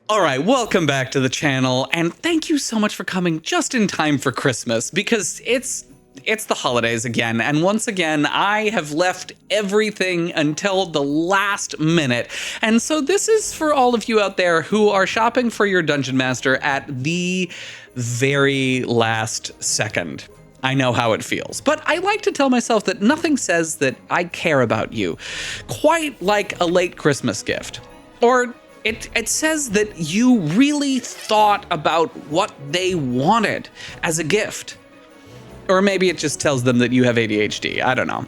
All right, welcome back to the channel, and thank you so much for coming just in time for Christmas, because it's the holidays again, and once again, I have left everything until the last minute. And so this is for all of you out there who are shopping for your Dungeon Master at the very last second. I know how it feels, but I like to tell myself that nothing says that I care about you quite like a late Christmas gift. Or it says that you really thought about what they wanted as a gift. Or maybe it just tells them that you have ADHD. I don't know.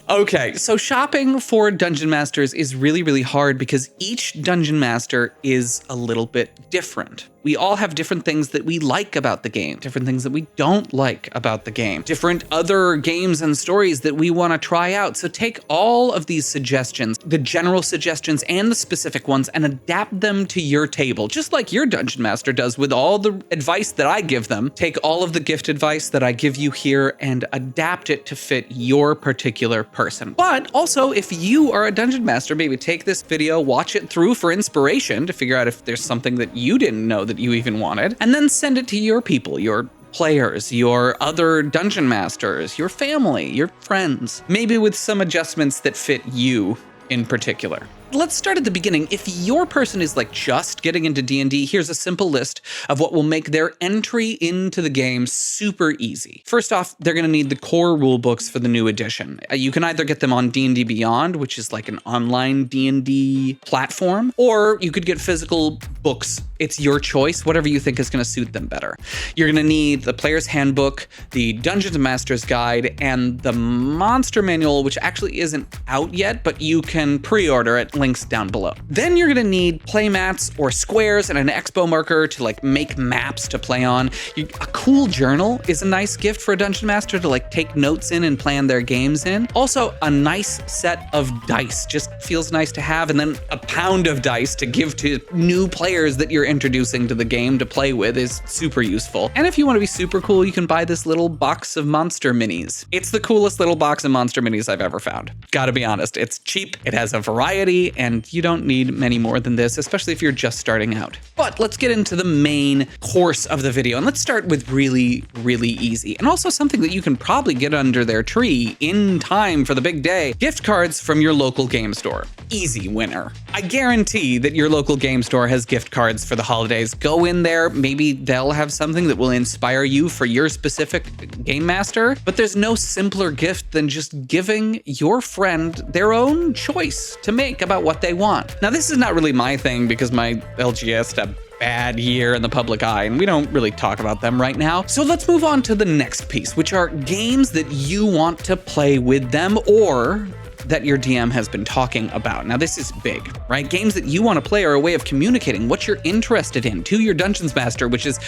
Okay, so shopping for Dungeon Masters is really, really hard because each Dungeon Master is a little bit different. We all have different things that we like about the game, different things that we don't like about the game, different other games and stories that we want to try out. So take all of these suggestions, the general suggestions and the specific ones, and adapt them to your table, just like your Dungeon Master does with all the advice that I give them. Take all of the gift advice that I give you here and adapt it to fit your particular person. But also, if you are a Dungeon Master, maybe take this video, watch it through for inspiration to figure out if there's something that you didn't know that you even wanted, and then send it to your people, your players, your other Dungeon Masters, your family, your friends, maybe with some adjustments that fit you in particular. Let's start at the beginning. If your person is like just getting into D&D, here's a simple list of what will make their entry into the game super easy. First off, they're going to need the core rule books for the new edition. You can either get them on D&D Beyond, which is like an online D&D platform, or you could get physical books. It's your choice, whatever you think is going to suit them better. You're going to need the Player's Handbook, the Dungeons & Masters Guide, and the Monster Manual, which actually isn't out yet, but you can pre-order it. Links down below. Then you're gonna need play mats or squares and an expo marker to like make maps to play on. A cool journal is a nice gift for a Dungeon Master to like take notes in and plan their games in. Also, a nice set of dice just feels nice to have, and then a pound of dice to give to new players that you're introducing to the game to play with is super useful. And if you want to be super cool, you can buy this little box of monster minis. It's the coolest little box of monster minis I've ever found. Gotta be honest, it's cheap, it has a variety, and you don't need many more than this, especially if you're just starting out. But let's get into the main course of the video, and let's start with really, really easy, and also something that you can probably get under their tree in time for the big day: gift cards from your local game store. Easy winner. I guarantee that your local game store has gift cards for the holidays. Go in there, maybe they'll have something that will inspire you for your specific game master, but there's no simpler gift than just giving your friend their own choice to make about what they want. Now, this is not really my thing because my LGS had a bad year in the public eye, and we don't really talk about them right now. So let's move on to the next piece, which are games that you want to play with them or that your DM has been talking about. Now, this is big, right? Games that you want to play are a way of communicating what you're interested in to your Dungeons Master, which is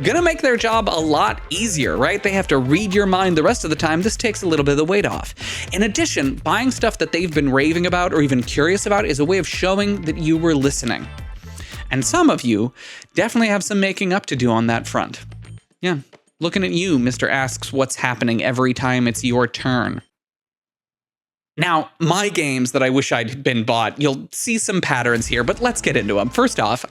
gonna make their job a lot easier, right? They have to read your mind the rest of the time. This takes a little bit of the weight off. In addition, buying stuff that they've been raving about or even curious about is a way of showing that you were listening. And some of you definitely have some making up to do on that front. Yeah, looking at you, Mr. Asks what's happening every time it's your turn. Now, my games that I wish I'd been bought, you'll see some patterns here, but let's get into them. First off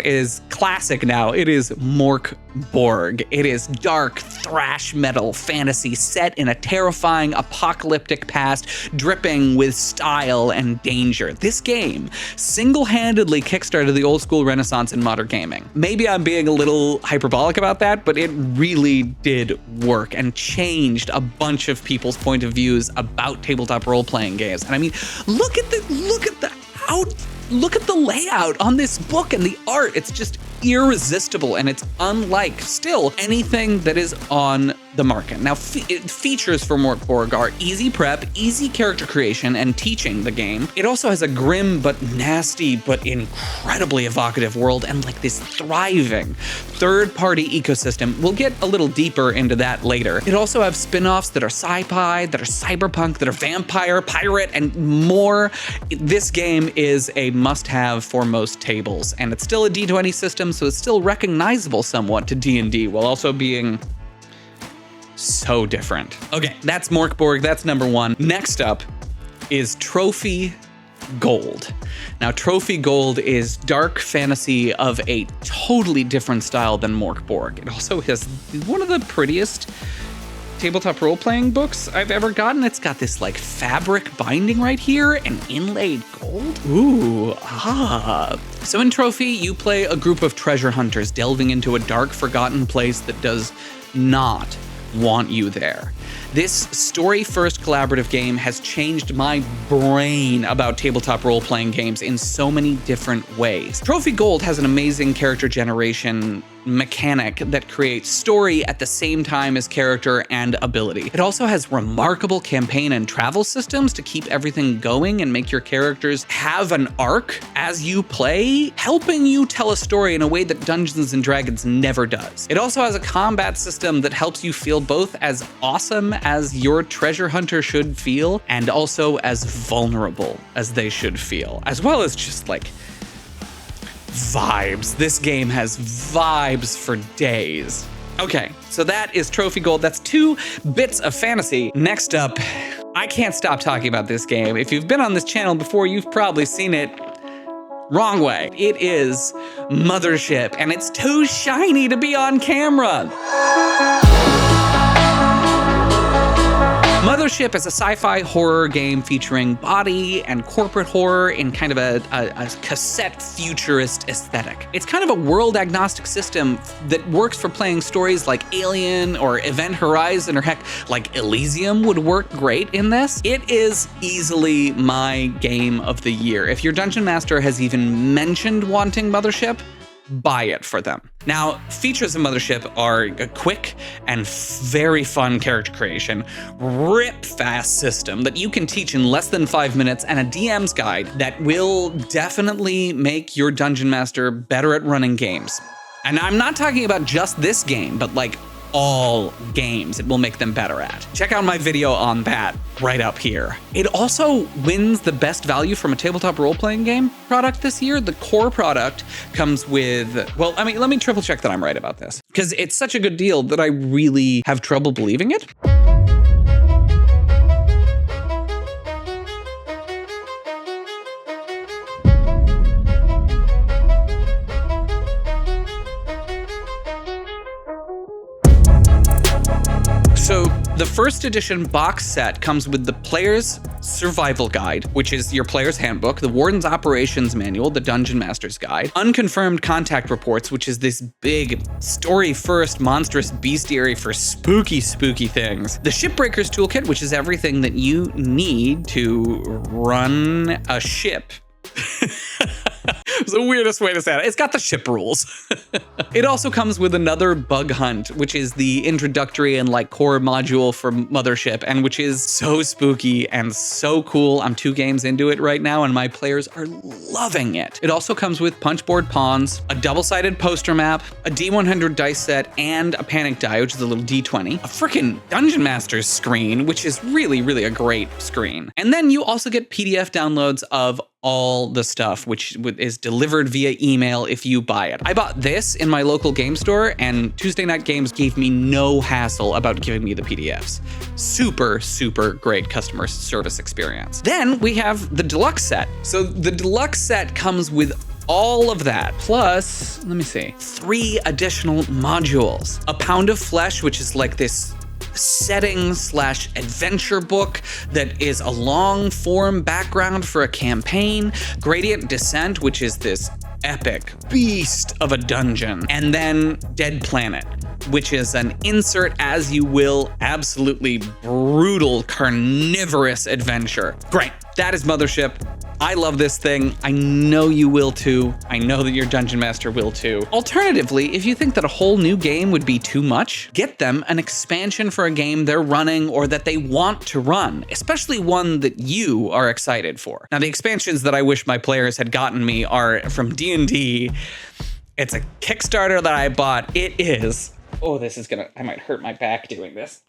is classic now. It is Mork Borg. It is dark thrash metal fantasy set in a terrifying apocalyptic past, dripping with style and danger. This game single-handedly kickstarted the old school renaissance in modern gaming. Maybe I'm being a little hyperbolic about that, but it really did work and changed a bunch of people's point of views about tabletop role-playing games. And I mean, look at the layout on this book and the art. It's just irresistible, and it's unlike still anything that is on the market. Now, features for Mork Borg are easy prep, easy character creation, and teaching the game. It also has a grim but nasty but incredibly evocative world and like this thriving third-party ecosystem. We'll get a little deeper into that later. It also has spin-offs that are sci-fi, that are cyberpunk, that are vampire, pirate, and more. This game is a must-have for most tables, and it's still a D20 system, so it's still recognizable somewhat to D&D while also being so different. Okay, that's Mork Borg, that's number one. Next up is Trophy Gold. Now, Trophy Gold is dark fantasy of a totally different style than Mork Borg. It also has one of the prettiest tabletop role-playing books I've ever gotten. It's got this like fabric binding right here and inlaid gold. Ooh, So in Trophy, you play a group of treasure hunters delving into a dark, forgotten place that does not want you there. This story-first collaborative game has changed my brain about tabletop role-playing games in so many different ways. Trophy Gold has an amazing character generation mechanic that creates story at the same time as character and ability. It also has remarkable campaign and travel systems to keep everything going and make your characters have an arc as you play, helping you tell a story in a way that Dungeons & Dragons never does. It also has a combat system that helps you feel both as awesome as your treasure hunter should feel and also as vulnerable as they should feel, as well as just like vibes. This game has vibes for days. Okay, so that is Trophy Gold. That's 2 bits of fantasy. Next up, I can't stop talking about this game. If you've been on this channel before, you've probably seen it. Wrong way. It is Mothership, and it's too shiny to be on camera. Mothership is a sci-fi horror game featuring body and corporate horror in kind of a cassette futurist aesthetic. It's kind of a world-agnostic system that works for playing stories like Alien or Event Horizon, or heck, like Elysium would work great in this. It is easily my game of the year. If your Dungeon Master has even mentioned wanting Mothership, buy it for them. Now, features of Mothership are a quick and very fun character creation, rip-fast system that you can teach in less than 5 minutes, and a DM's guide that will definitely make your Dungeon Master better at running games. And I'm not talking about just this game, but like all games it will make them better at. Check out my video on that right up here. It also wins the best value from a tabletop role-playing game product this year. The core product comes with, well, I mean, let me triple check that I'm right about this, because it's such a good deal that I really have trouble believing it. So the first edition box set comes with the Player's Survival Guide, which is your player's handbook, the Warden's Operations Manual, the Dungeon Master's Guide, Unconfirmed Contact Reports, which is this big story-first monstrous bestiary for spooky things, the Shipbreaker's Toolkit, which is everything that you need to run a ship. It's the weirdest way to say it. It's got the ship rules. It also comes with another Bug Hunt, which is the introductory and like core module for Mothership, and which is so spooky and so cool. I'm 2 games into it right now, and my players are loving it. It also comes with punchboard pawns, a double-sided poster map, a D100 dice set, and a panic die, which is a little D20, a freaking Dungeon Master's screen, which is really a great screen. And then you also get PDF downloads of all the stuff, which is delivered via email if you buy it. I bought this in my local game store, and Tuesday Night Games gave me no hassle about giving me the PDFs. Super great customer service experience. Then we have the deluxe set. So the deluxe set comes with all of that, plus, let me see, 3 additional modules. A Pound of Flesh, which is like this setting/adventure book that is a long form background for a campaign, Gradient Descent, which is this epic beast of a dungeon, and then Dead Planet, which is an insert as you will, absolutely brutal, carnivorous adventure. Great, that is Mothership. I love this thing. I know you will too. I know that your Dungeon Master will too. Alternatively, if you think that a whole new game would be too much, get them an expansion for a game they're running or that they want to run, especially one that you are excited for. Now, the expansions that I wish my players had gotten me are from D&D. It's a Kickstarter that I bought. It is, oh, this is gonna, I might hurt my back doing this.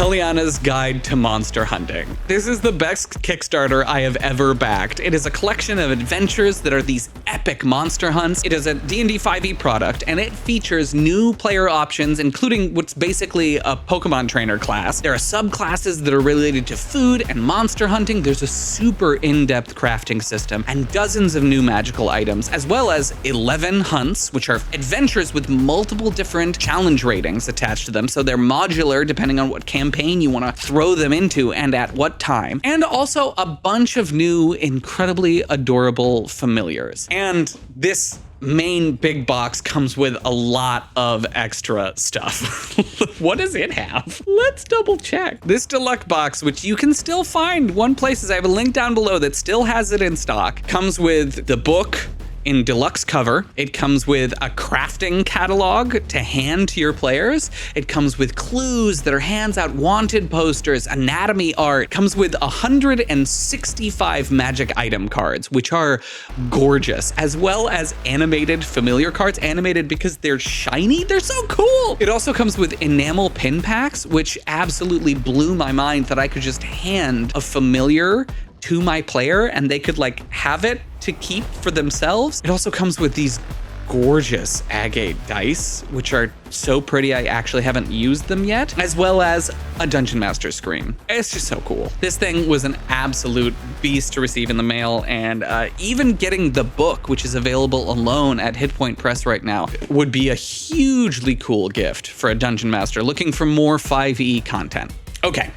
Heliana's Guide to Monster Hunting. This is the best Kickstarter I have ever backed. It is a collection of adventures that are these epic monster hunts. It is a D&D 5e product, and it features new player options, including what's basically a Pokemon trainer class. There are subclasses that are related to food and monster hunting. There's a super in-depth crafting system and dozens of new magical items, as well as 11 hunts, which are adventures with multiple different challenge ratings attached to them. So they're modular depending on what campaign you want to throw them into and at what time. And also a bunch of new, incredibly adorable familiars. And this main big box comes with a lot of extra stuff. What does it have? Let's double check. This deluxe box, which you can still find one place, I have a link down below that still has it in stock, comes with the book in deluxe cover. It comes with a crafting catalog to hand to your players. It comes with clues that are hands out wanted posters, anatomy art. It comes with 165 magic item cards, which are gorgeous, as well as animated familiar cards, animated because they're shiny. They're so cool. It also comes with enamel pin packs, which absolutely blew my mind that I could just hand a familiar to my player and they could like have it to keep for themselves. It also comes with these gorgeous agate dice, which are so pretty I actually haven't used them yet, as well as a Dungeon Master screen. It's just so cool. This thing was an absolute beast to receive in the mail, and even getting the book, which is available alone at Hit Point Press right now, would be a hugely cool gift for a Dungeon Master looking for more 5e content. Okay.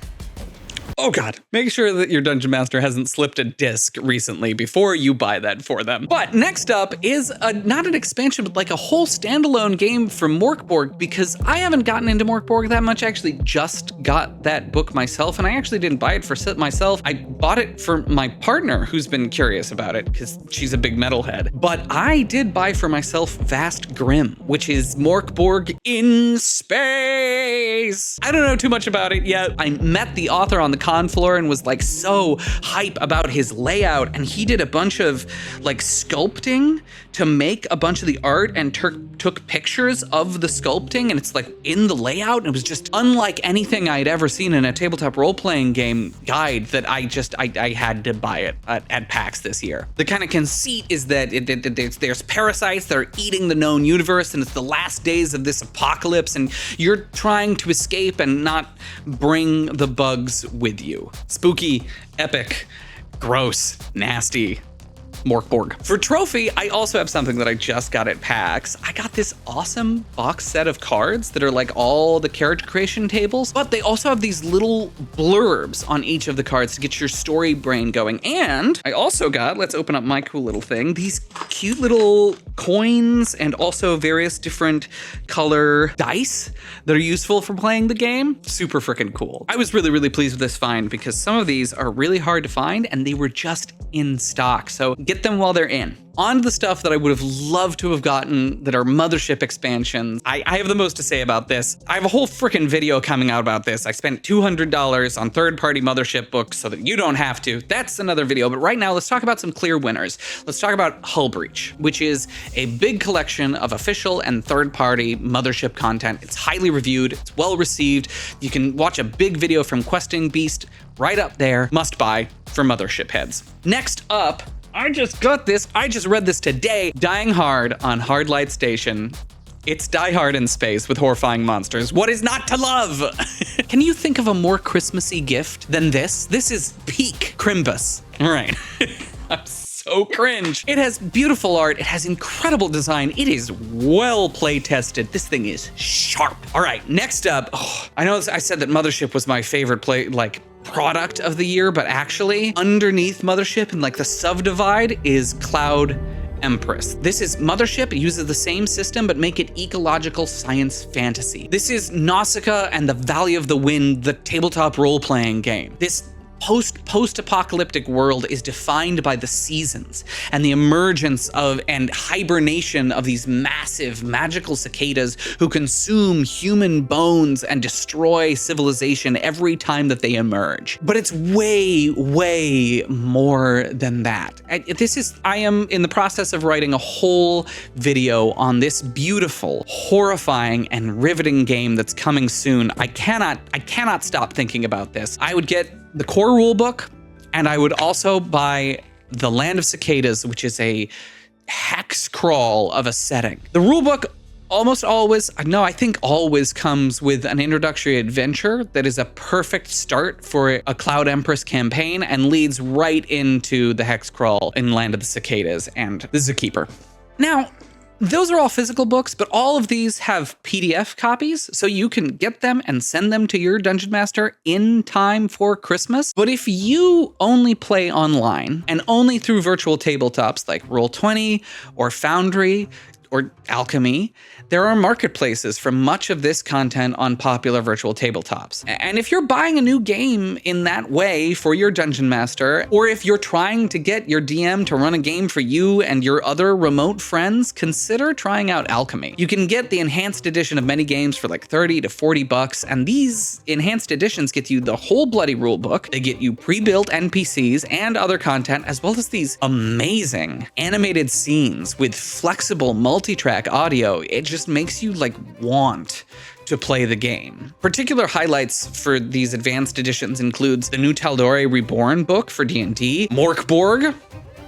Oh God, make sure that your Dungeon Master hasn't slipped a disc recently before you buy that for them. But next up is not an expansion, but like a whole standalone game from Mork Borg, because I haven't gotten into Mork Borg that much. I actually just got that book myself, and I actually didn't buy it for myself. I bought it for my partner, who's been curious about it, because she's a big metalhead. But I did buy for myself Vast Grimm, which is Mork Borg in space. I don't know too much about it yet. I met the author on the con floor and was like so hype about his layout, and he did a bunch of like sculpting to make a bunch of the art and took pictures of the sculpting, and it's like in the layout, and it was just unlike anything I'd ever seen in a tabletop role-playing game guide that I had to buy it at PAX this year. The kind of conceit is that there's parasites that are eating the known universe, and it's the last days of this apocalypse, and you're trying to escape and not bring the bugs with you. Spooky, epic, gross, nasty. Mork Borg. For trophy, I also have something that I just got at PAX. I got this awesome box set of cards that are like all the character creation tables, but they also have these little blurbs on each of the cards to get your story brain going. And I also got, let's open up my cool little thing, these cute little coins and also various different color dice that are useful for playing the game. Super freaking cool. I was really, really pleased with this find because some of these are really hard to find and they were just in stock. So get them while they're in. On to the stuff that I would have loved to have gotten that are Mothership expansions. I have the most to say about this. I have a whole freaking video coming out about this. I spent $200 on third-party Mothership books so that you don't have to. That's another video, but right now let's talk about some clear winners. Let's talk about Hull Breach, which is a big collection of official and third-party Mothership content. It's highly reviewed, it's well received. You can watch a big video from Questing Beast right up there. Must buy for Mothership heads. Next up, I just got this. I just read this today. Dying Hard on Hardlight Station. It's Die Hard in space with horrifying monsters. What is not to love? Can you think of a more Christmassy gift than this? This is peak Crimbus. All right. I'm so cringe. It has beautiful art. It has incredible design. It is well play tested. This thing is sharp. All right, next up. I know I said that Mothership was my favorite product of the year, but actually underneath Mothership and like the subdivide is Cloud Empress. This is Mothership. It uses the same system, but make it ecological science fantasy. This is Nausicaa and the Valley of the Wind, the tabletop role-playing game. This post-apocalyptic world is defined by the seasons and the emergence of and hibernation of these massive magical cicadas who consume human bones and destroy civilization every time that they emerge. But it's way, way more than that. I am in the process of writing a whole video on this beautiful, horrifying, and riveting game that's coming soon. I cannot stop thinking about this. I would get the core rulebook, and I would also buy The Land of Cicadas, which is a hex crawl of a setting. The rulebook I think always comes with an introductory adventure that is a perfect start for a Cloud Empress campaign and leads right into the hex crawl in Land of the Cicadas and the Zookeeper. Now, those are all physical books, but all of these have PDF copies, so you can get them and send them to your Dungeon Master in time for Christmas. But if you only play online and only through virtual tabletops like Roll20 or Foundry or Alchemy, there are marketplaces for much of this content on popular virtual tabletops. And if you're buying a new game in that way for your Dungeon Master, or if you're trying to get your DM to run a game for you and your other remote friends, consider trying out Alchemy. You can get the enhanced edition of many games for like 30 to 40 bucks, and these enhanced editions get you the whole bloody rulebook. They get you pre-built NPCs and other content, as well as these amazing animated scenes with flexible multi-track audio. It just makes you want to play the game. Particular highlights for these advanced editions includes the new Tal'Dorei Reborn book for D&D. Mork Borg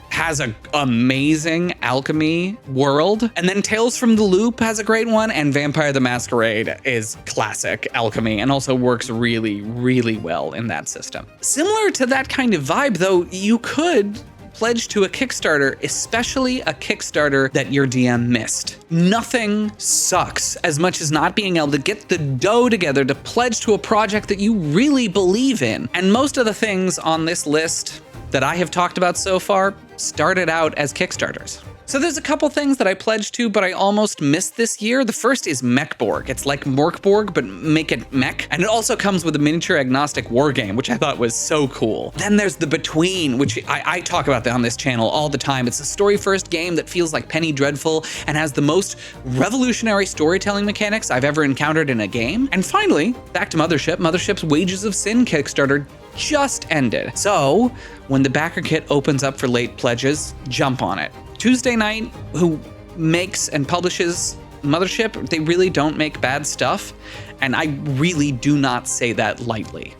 has an amazing alchemy world. And then Tales from the Loop has a great one, and Vampire the Masquerade is classic alchemy and also works really, really well in that system. Similar to that kind of vibe, though, you could pledge to a Kickstarter, especially a Kickstarter that your DM missed. Nothing sucks as much as not being able to get the dough together to pledge to a project that you really believe in. And most of the things on this list that I have talked about so far started out as Kickstarters. So there's a couple things that I pledged to, but I almost missed this year. The first is Mech Borg. It's like Mork Borg, but make it mech. And it also comes with a miniature agnostic war game, which I thought was so cool. Then there's The Between, which I talk about on this channel all the time. It's a story-first game that feels like Penny Dreadful and has the most revolutionary storytelling mechanics I've ever encountered in a game. And finally, back to Mothership. Mothership's Wages of Sin Kickstarter just ended. So when the backer kit opens up for late pledges, jump on it. Tuesday Night, who makes and publishes Mothership, they really don't make bad stuff, and I really do not say that lightly.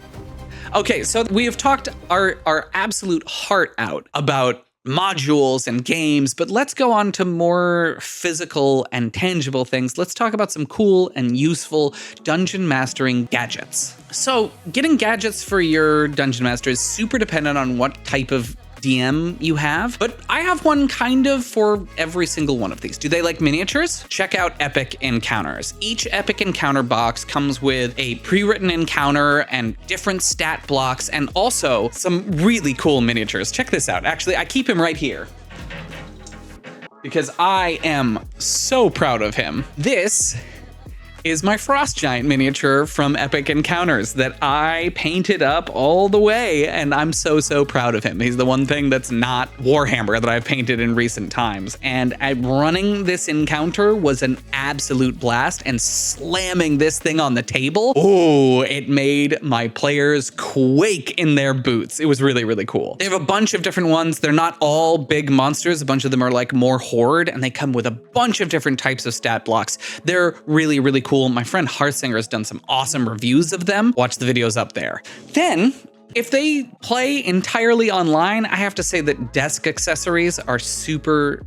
Okay, so we have talked our absolute heart out about modules and games, but let's go on to more physical and tangible things. Let's talk about some cool and useful dungeon mastering gadgets. So getting gadgets for your dungeon master is super dependent on what type of DM you have, but I have one kind of for every single one of these. Do they like miniatures? Check out Epic Encounters. Each Epic Encounter box comes with a pre-written encounter and different stat blocks, and also some really cool miniatures. Check this out. Actually, I keep him right here because I am so proud of him. This is my Frost Giant miniature from Epic Encounters that I painted up all the way, and I'm so proud of him. He's the one thing that's not Warhammer that I've painted in recent times, and running this encounter was an absolute blast, and slamming this thing on the table, oh, it made my players quake in their boots. It was really, really cool. They have a bunch of different ones. They're not all big monsters. A bunch of them are like more horde, and they come with a bunch of different types of stat blocks. They're really, really cool. My friend Harsinger has done some awesome reviews of them. Watch the videos up there. Then, if they play entirely online, I have to say that desk accessories are super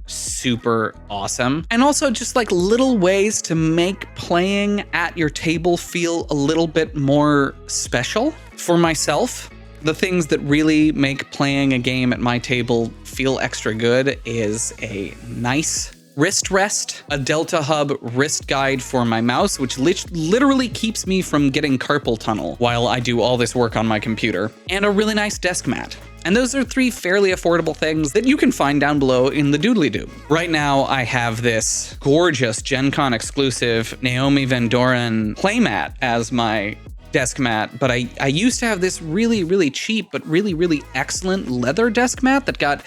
awesome. And also just like little ways to make playing at your table feel a little bit more special. For myself, the things that really make playing a game at my table feel extra good is a nice wrist rest, a Delta Hub wrist guide for my mouse, which literally keeps me from getting carpal tunnel while I do all this work on my computer, and a really nice desk mat. And those are 3 fairly affordable things that you can find down below in the doodly-doo. Right now, I have this gorgeous Gen Con exclusive Naomi Van Doren playmat as my desk mat, but I used to have this really, really cheap, but really, really excellent leather desk mat that got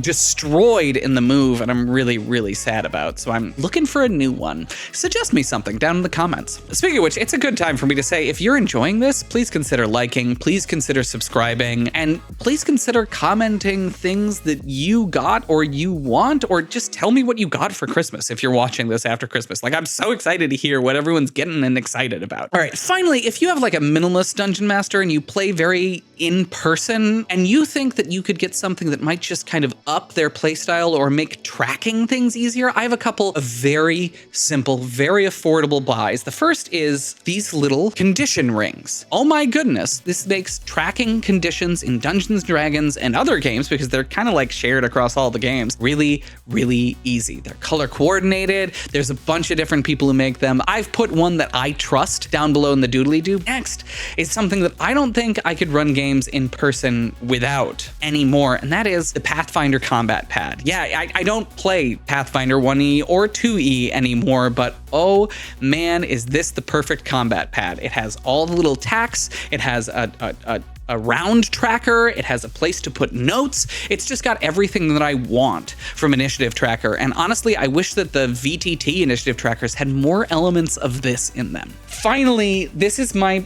destroyed in the move, and I'm really, really sad about. So I'm looking for a new one. Suggest me something down in the comments. Speaking of which, it's a good time for me to say, if you're enjoying this, please consider liking, please consider subscribing, and please consider commenting things that you got or you want, or just tell me what you got for Christmas if you're watching this after Christmas. Like, I'm so excited to hear what everyone's getting and excited about. All right, finally, if you have like a minimalist dungeon master and you play very in person and you think that you could get something that might just kind of up their playstyle or make tracking things easier, I have a couple of very simple, very affordable buys. The first is these little condition rings. Oh my goodness, this makes tracking conditions in Dungeons & Dragons and other games, because they're kind of like shared across all the games, really, really easy. They're color coordinated. There's a bunch of different people who make them. I've put one that I trust down below in the doodly-doo. Next is something that I don't think I could run games in person without anymore, and that is the Pathfinder combat pad. Yeah, I don't play Pathfinder 1E or 2E anymore, but oh man, is this the perfect combat pad. It has all the little tacks. It has a round tracker. It has a place to put notes. It's just got everything that I want from Initiative Tracker. And honestly, I wish that the VTT Initiative Trackers had more elements of this in them. Finally, this is my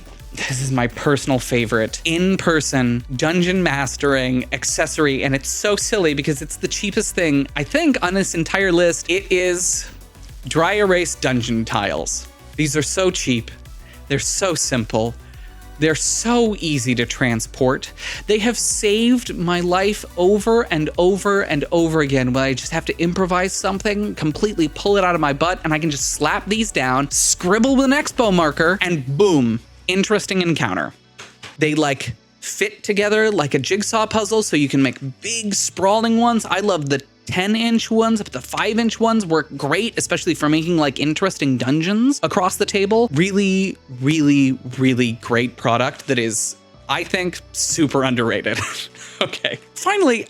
personal favorite in-person dungeon mastering accessory, and it's so silly because it's the cheapest thing, I think, on this entire list. It is dry erase dungeon tiles. These are so cheap. They're so simple. They're so easy to transport. They have saved my life over and over and over again when I just have to improvise something, completely pull it out of my butt, and I can just slap these down, scribble with an expo marker, and boom, interesting encounter. They like fit together like a jigsaw puzzle, so you can make big sprawling ones. I love the 10-inch ones, but the 5-inch ones work great, especially for making like interesting dungeons across the table. Really, really, really great product that is, I think, super underrated. Okay. Finally,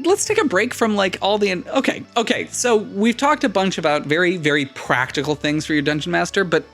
let's take a break from like all the, okay. So we've talked a bunch about very, very practical things for your dungeon master, but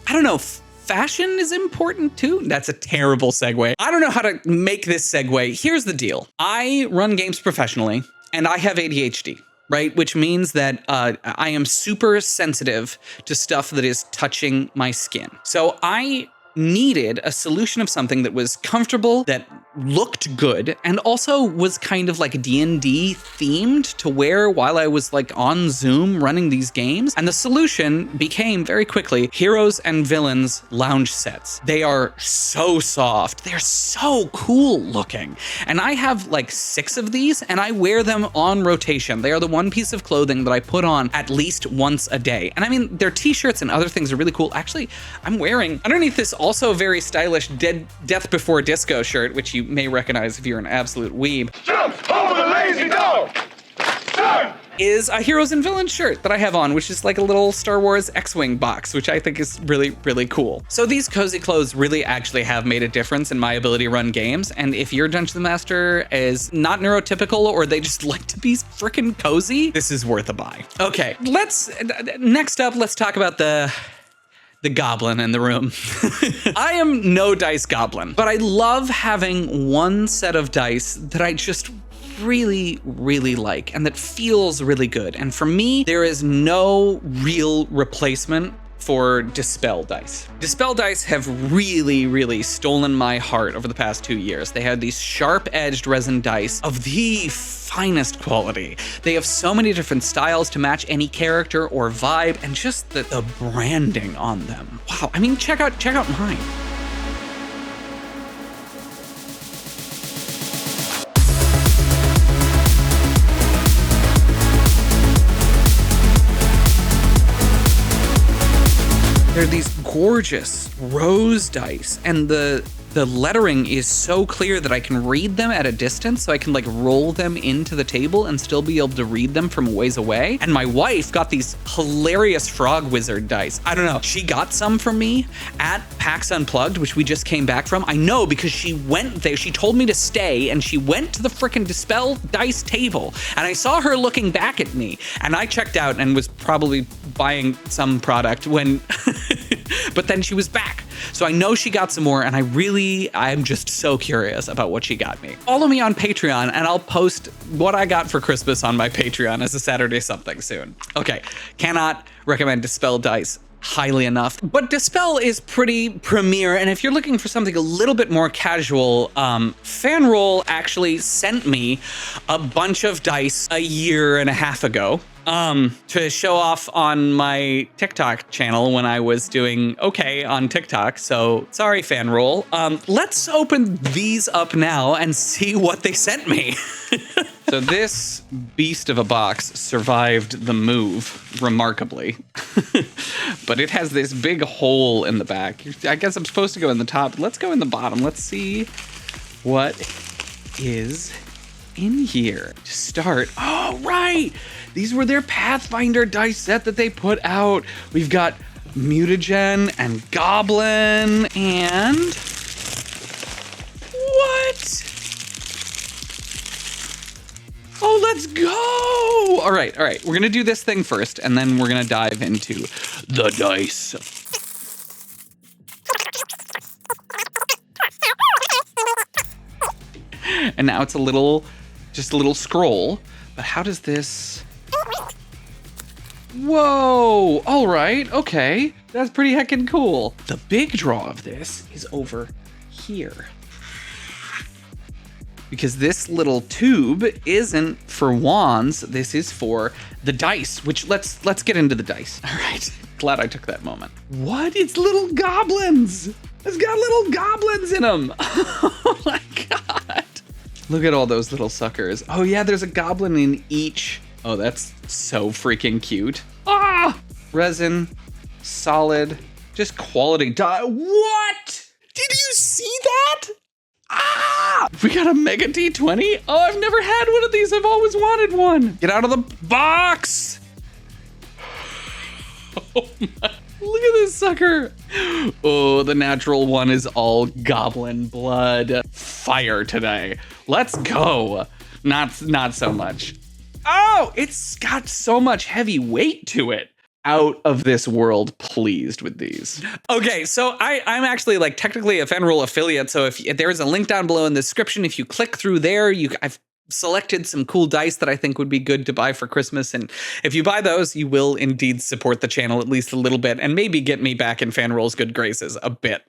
I don't know, fashion is important too. That's a terrible segue. I don't know how to make this segue. Here's the deal. I run games professionally, and I have ADHD, right? Which means that I am super sensitive to stuff that is touching my skin. So I needed a solution of something that was comfortable, that looked good, and also was kind of like D&D themed to wear while I was like on Zoom running these games. And the solution became very quickly Heroes and Villains lounge sets. They are so soft. They're so cool looking. And I have like 6 of these, and I wear them on rotation. They are the one piece of clothing that I put on at least once a day. And I mean, their t-shirts and other things are really cool. Actually, I'm wearing underneath this also very stylish Death Before Disco shirt, which you may recognize if you're an absolute weeb. Jump over the lazy dog! Turn! Is a Heroes and Villains shirt that I have on, which is like a little Star Wars X-Wing box, which I think is really, really cool. So these cozy clothes really actually have made a difference in my ability to run games. And if your Dungeon Master is not neurotypical, or they just like to be freaking cozy, this is worth a buy. Okay, next up, let's talk about the goblin in the room. I am no dice goblin, but I love having one set of dice that I just really, really like and that feels really good. And for me, there is no real replacement for Dispel dice. Dispel dice have really, really stolen my heart over the past 2 years. They have these sharp-edged resin dice of the finest quality. They have so many different styles to match any character or vibe, and just the branding on them. Wow, I mean, check out mine. They're these gorgeous rose dice, and the lettering is so clear that I can read them at a distance, so I can like roll them into the table and still be able to read them from ways away. And my wife got these hilarious Frog Wizard dice. I don't know, she got some from me at PAX Unplugged, which we just came back from. I know, because she went there, she told me to stay, and she went to the frickin' Dispel dice table, and I saw her looking back at me, and I checked out and was probably buying some product when, but then she was back. So I know she got some more, and I'm just so curious about what she got me. Follow me on Patreon, and I'll post what I got for Christmas on my Patreon as a Saturday something soon. Okay, cannot recommend Dispel dice highly enough, but Dispel is pretty premier, and if you're looking for something a little bit more casual, Fanroll actually sent me a bunch of dice a year and a half ago to show off on my TikTok channel when I was doing okay on TikTok. So sorry, Fanroll. Let's open these up now and see what they sent me. So this beast of a box survived the move remarkably, but it has this big hole in the back. I guess I'm supposed to go in the top. Let's go in the bottom. Let's see what is in here to start. Oh, right. These were their Pathfinder dice set that they put out. We've got Mutagen and Goblin and what? Oh, let's go. All right. We're going to do this thing first, and then we're going to dive into the dice. And now it's just a little scroll. But how does this... Whoa. All right. Okay. That's pretty heckin' cool. The big draw of this is over here. Because this little tube isn't for wands, this is for the dice, which let's get into the dice. All right, glad I took that moment. What? It's little goblins. It's got little goblins in them. Oh my God. Look at all those little suckers. Oh yeah, there's a goblin in each. Oh, that's so freaking cute. Ah! Resin, solid, just quality die. What? Did you see that? Ah! We got a Mega D20? Oh, I've never had one of these. I've always wanted one. Get out of the box. Oh my. Look at this sucker. Oh, the natural one is all goblin blood. Fire today. Let's go. Not so much. Oh, it's got so much heavy weight to it. Out of this world pleased with these. Okay, so I'm actually like technically a Fanroll affiliate, so if there's a link down below in the description, if you click through there, I've selected some cool dice that I think would be good to buy for Christmas, and if you buy those, you will indeed support the channel at least a little bit, and maybe get me back in Fanroll's good graces a bit.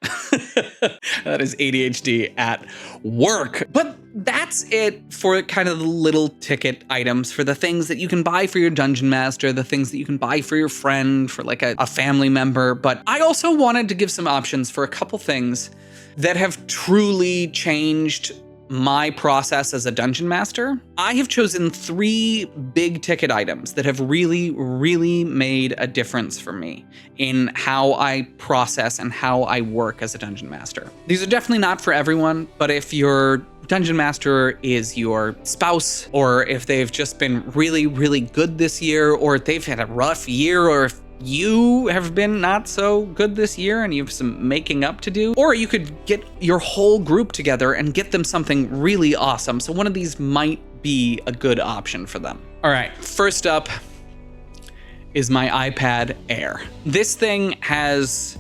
That is ADHD at work. But that's it for kind of the little ticket items, for the things that you can buy for your dungeon master, the things that you can buy for your friend, for like a family member. But I also wanted to give some options for a couple things that have truly changed my process as a dungeon master. I have chosen 3 big ticket items that have really, really made a difference for me in how I process and how I work as a dungeon master. These are definitely not for everyone, but if your dungeon master is your spouse, or if they've just been really, really good this year, or if they've had a rough year, or if you have been not so good this year and you have some making up to do, or you could get your whole group together and get them something really awesome. So one of these might be a good option for them. All right, first up is my iPad Air. This thing has,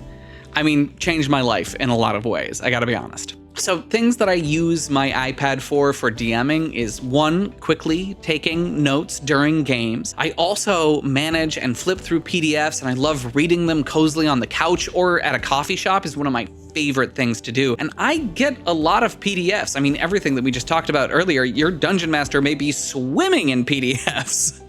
changed my life in a lot of ways, I gotta be honest. So things that I use my iPad for DMing is 1, quickly taking notes during games. I also manage and flip through PDFs, and I love reading them cozily on the couch or at a coffee shop is one of my favorite things to do. And I get a lot of PDFs. Everything that we just talked about earlier, your dungeon master may be swimming in PDFs.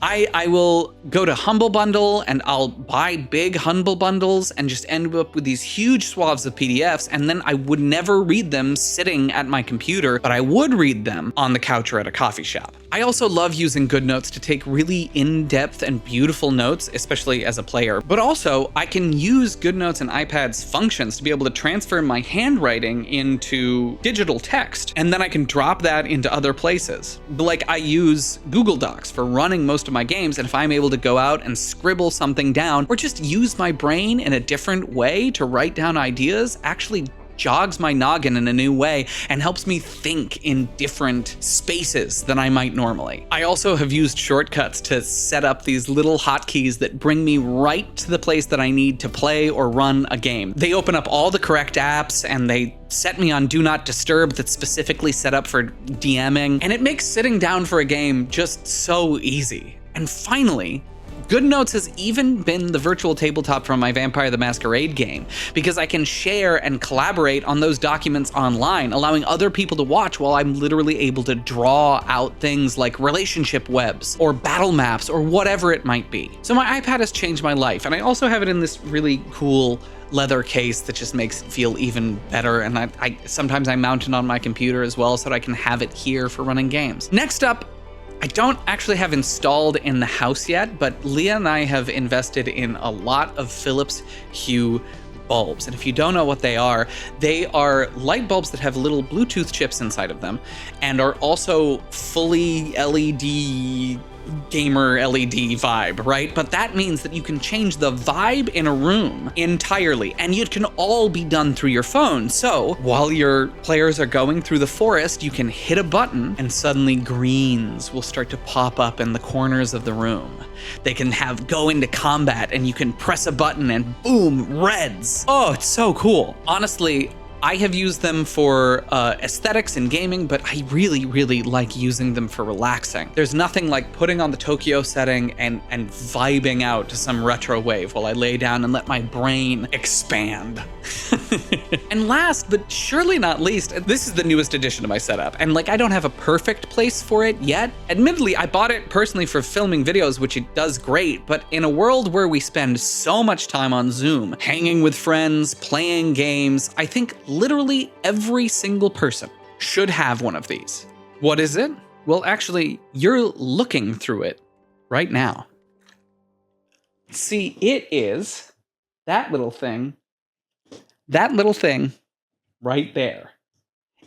I will go to Humble Bundle and I'll buy big Humble Bundles and just end up with these huge swaths of PDFs, and then I would never read them sitting at my computer, but I would read them on the couch or at a coffee shop. I also love using GoodNotes to take really in-depth and beautiful notes, especially as a player, but also I can use GoodNotes and iPad's functions to be able to transfer my handwriting into digital text, and then I can drop that into other places. Like I use Google Docs for running most of my games, and if I'm able to go out and scribble something down or just use my brain in a different way to write down ideas, actually jogs my noggin in a new way and helps me think in different spaces than I might normally. I also have used shortcuts to set up these little hotkeys that bring me right to the place that I need to play or run a game. They open up all the correct apps and they set me on Do Not Disturb that's specifically set up for DMing, and it makes sitting down for a game just so easy. And finally, GoodNotes has even been the virtual tabletop from my Vampire the Masquerade game, because I can share and collaborate on those documents online, allowing other people to watch while I'm literally able to draw out things like relationship webs or battle maps or whatever it might be. So my iPad has changed my life, and I also have it in this really cool leather case that just makes it feel even better, and I sometimes I mount it on my computer as well so that I can have it here for running games. Next up, I don't actually have installed in the house yet, but Leah and I have invested in a lot of Philips Hue bulbs. And if you don't know what they are light bulbs that have little Bluetooth chips inside of them and are also fully LED gamer LED vibe, right? But that means that you can change the vibe in a room entirely, and it can all be done through your phone. So while your players are going through the forest, you can hit a button and suddenly greens will start to pop up in the corners of the room. They can go into combat and you can press a button and boom, reds. Oh, it's so cool. Honestly, I have used them for aesthetics and gaming, but I really, really like using them for relaxing. There's nothing like putting on the Tokyo setting and vibing out to some retro wave while I lay down and let my brain expand. And last, but surely not least, this is the newest addition to my setup. And I don't have a perfect place for it yet. Admittedly, I bought it personally for filming videos, which it does great, but in a world where we spend so much time on Zoom, hanging with friends, playing games, I think literally every single person should have one of these. What is it? Well, actually, you're looking through it right now. See, it is that little thing right there.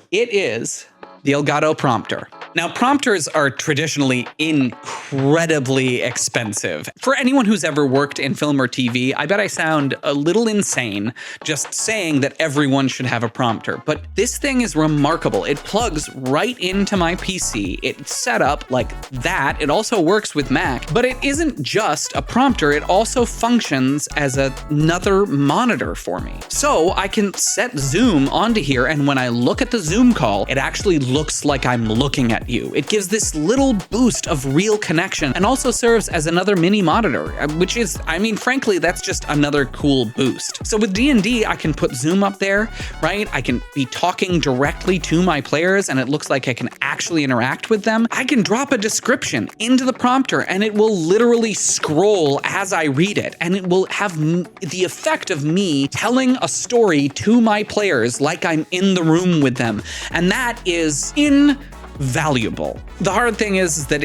It is the Elgato Prompter. Now, prompters are traditionally incredibly expensive. For anyone who's ever worked in film or TV, I bet I sound a little insane just saying that everyone should have a prompter, but this thing is remarkable. It plugs right into my PC. It's set up like that. It also works with Mac, but it isn't just a prompter. It also functions as another monitor for me. So I can set Zoom onto here, and when I look at the Zoom call, it actually looks like I'm looking at you. It gives this little boost of real connection and also serves as another mini monitor, which is, I mean, frankly, that's just another cool boost. So with D&D, I can put Zoom up there, right? I can be talking directly to my players and it looks like I can actually interact with them. I can drop a description into the prompter and it will literally scroll as I read it, and it will have the effect of me telling a story to my players like I'm in the room with them. And that is invaluable. The hard thing is that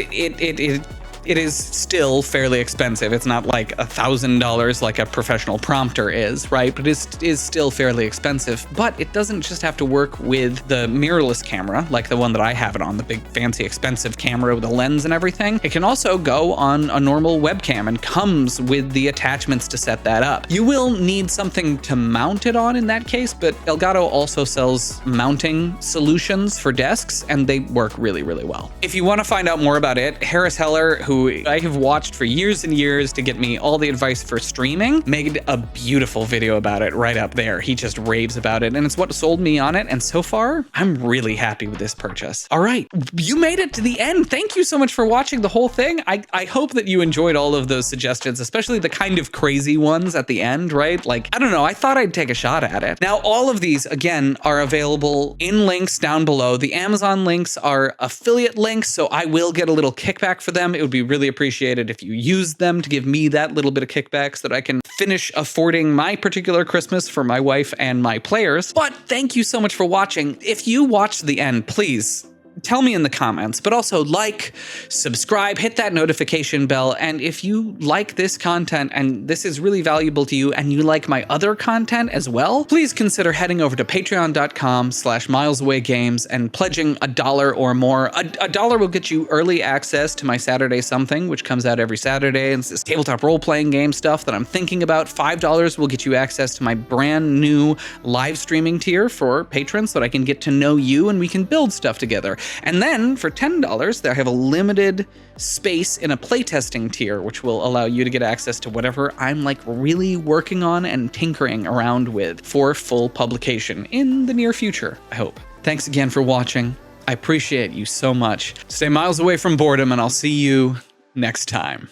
it is still fairly expensive. It's not like $1,000 like a professional prompter is, right? But it is still fairly expensive. But it doesn't just have to work with the mirrorless camera, like the one that I have it on, the big fancy expensive camera with a lens and everything. It can also go on a normal webcam and comes with the attachments to set that up. You will need something to mount it on in that case, but Elgato also sells mounting solutions for desks, and they work really, really well. If you want to find out more about it, Harris Heller, who I have watched for years and years to get me all the advice for streaming, made a beautiful video about it right up there. He just raves about it, and it's what sold me on it, and so far, I'm really happy with this purchase. All right, you made it to the end. Thank you so much for watching the whole thing. I hope that you enjoyed all of those suggestions, especially the kind of crazy ones at the end, right? Like, I don't know, I thought I'd take a shot at it. Now, all of these, again, are available in links down below. The Amazon links are affiliate links, so I will get a little kickback for them. It would be really appreciated if you use them to give me that little bit of kickback so that I can finish affording my particular Christmas for my wife and my players. But thank you so much for watching. If you watched the end, please tell me in the comments, but also like, subscribe, hit that notification bell. And if you like this content and this is really valuable to you and you like my other content as well, please consider heading over to patreon.com/milesawaygames and pledging $1 or more. $1 will get you early access to my Saturday Something, which comes out every Saturday. And it's this tabletop role-playing game stuff that I'm thinking about. $5 will get you access to my brand new live streaming tier for patrons so that I can get to know you and we can build stuff together. And then for $10, I have a limited space in a playtesting tier, which will allow you to get access to whatever I'm like really working on and tinkering around with for full publication in the near future, I hope. Thanks again for watching. I appreciate you so much. Stay miles away from boredom, and I'll see you next time.